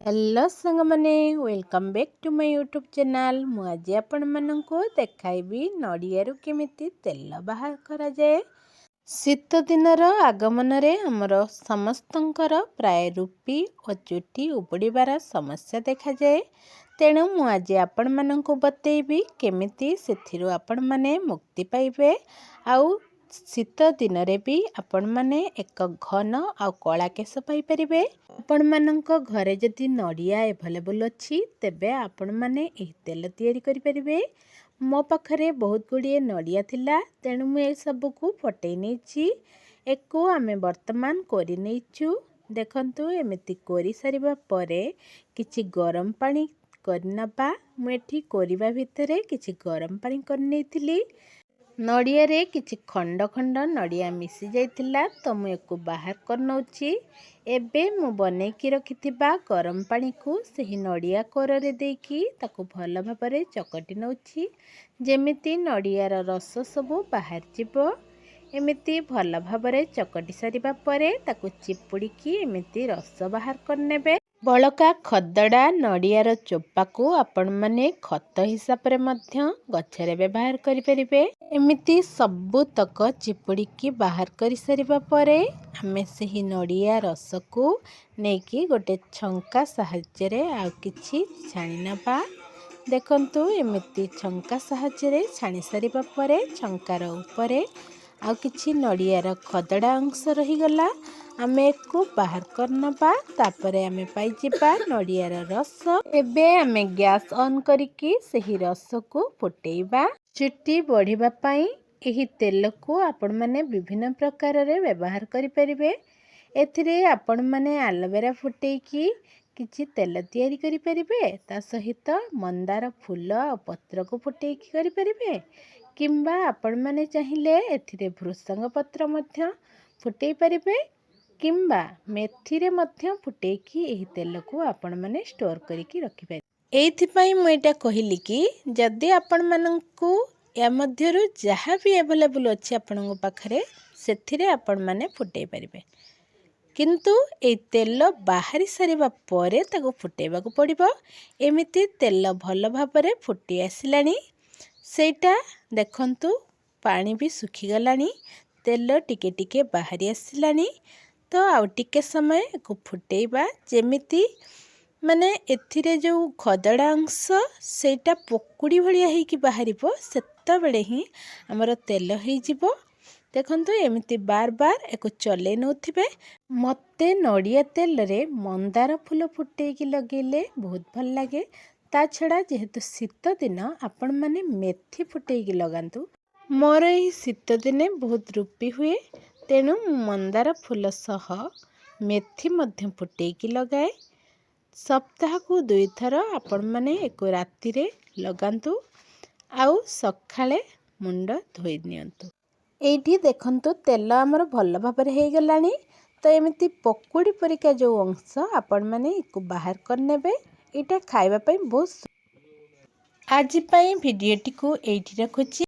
Hello संग माने welcome back to my YouTube channel. मु आज आपण माननको देखाइबी नड़ियारू केमिति तेल बाहर करा जाए। शीत दिनर आगमन रे हमर समस्तंकर प्राय रूपी और चुटी उबड़ीबार समस्या देखा जाए। तेणु मु आज आपण माननको बतेइबी केमिति सेथिरु आपण माने मुक्ति पाइबे। आउ शीत दिन रे भी आपण माने एक घन आ कला केश पाई परिबे। आपण माननको घरे जदि नड़िया एभेलेबल अछि तेबे आपण माने एही तेल तयारी करि परिबे। मो पाखरे बहुत गुड़िए नड़िया थिला तेणु मु ए सब को फटै नेछि। एको आमे वर्तमान कोरि नेछु। देखंतु एमिति कोरि सारिबा परे किछि गरम पानी करनबा। मु एठी कोरिबा भितरे किछि गरम पानी कर नेथिली। नड़िया रे किछि खंड खंड नड़िया मिसी जाइतिला तो मु एको बाहर कर नउछि। एबे मु बनेकी रखिथिबा गरम पानी को सही नड़िया कोर रे देकी ताको भल भाबरे चकटी नउछि जेमिति नड़ियार रस सबु बाहर जिवो। एमिति भल भाबरे चकटी सारिबा परे ताको चिपुड़ीकी एमिति रस बाहर कर नेबे। बळका खदड़ा नड़ियार चोपा को आपण माने खत हिसाब रे मध्य गछरे व्यवहार करि परिबे। एमिति सबु तक चिपुड़ीकी बाहर करि सारिबा परे आमे सही नड़िया रस को नेकी गोटे छंका साहाय्य रे आ किछि छाणी नबा। देखंतु एमिति छंका साहाय्य रे छाणी सारिबा परे छंकार उपरे आ किछि नड़ियार खदड़ा अंश रही गला। आमे को बाहर करनबा तापरे आमे पाई जिबा नड़ियार रस। एबे आमे गैस ऑन करिकी सही रस को फुटेइबा। चुट्टी बढ़िबा पई एही तेल को आपण माने विभिन्न प्रकार रे व्यवहार करि परिबे। एथिरे आपण माने एलोवेरा फुटेइकी किछि तेल तयारी करि परिबे। ता सहित मंदार फूल आ पत्र को फुटेइकी करि परिबे। किंबा आपण माने चाहिले एथिरे भृसंग पत्र मध्य फुटेइ परिबे। किंबा मेथी रे मध्य फुटेइकी एही तेल को आपण माने स्टोर करिकी रखि परिबे। एथि पई मु एटा कहिली कि जदि आपण माननकु या मध्यरु जहाँ भी एवेलेबल अच्छी आपणଙ୍କ पाखरे सेथिरे आपण माने फुटेइ परिबे। किंतु ए तेल बाहरी सारिबा परे ताको फुटेइबाकू पड़िबो। एमिति तेल भल भाबरे फुटी आसिलानी। सेटा देखंतु पानी भी सुखी गलानी। तेल टिके टिके बाहरी आसिलानी। तो आउ टिके समय को फुटेइबा जेमिति माने एथिरे जो खदड़ा अंश सेटा पकुड़ी भलिया हेकी बाहरिबो सेत्ता बेले ही हमर तेल हेई जिवो। देखंतु एमिति बार बार एको चले नउथिबे। मते नड़िया तेल रे मंदार फूल फुटेइकी लगेले बहुत भल लागे। ता छड़ा जेहेतु शीत दिन आपण माने मेथी फुटेइकी लगांतु। मोर एही शीत दिने बहुत रूपी हुए तेणु मंदार फूल सह मेथी मध्य फुटेइकी लगाए। सप्ताह को 2 थर आपण माने एको राति रे लगांतु आउ सखाळे मुंड धोई नियंतु। एठी देखंतु तेल हमर भल भाबरे हे गलानी। तो एमिति पकुड़ी परिका जो अंश आपण माने एको बाहर कर नेबे। एटा खाइबा पई बहुत आज पई भिडियोटी को एठी रखुची।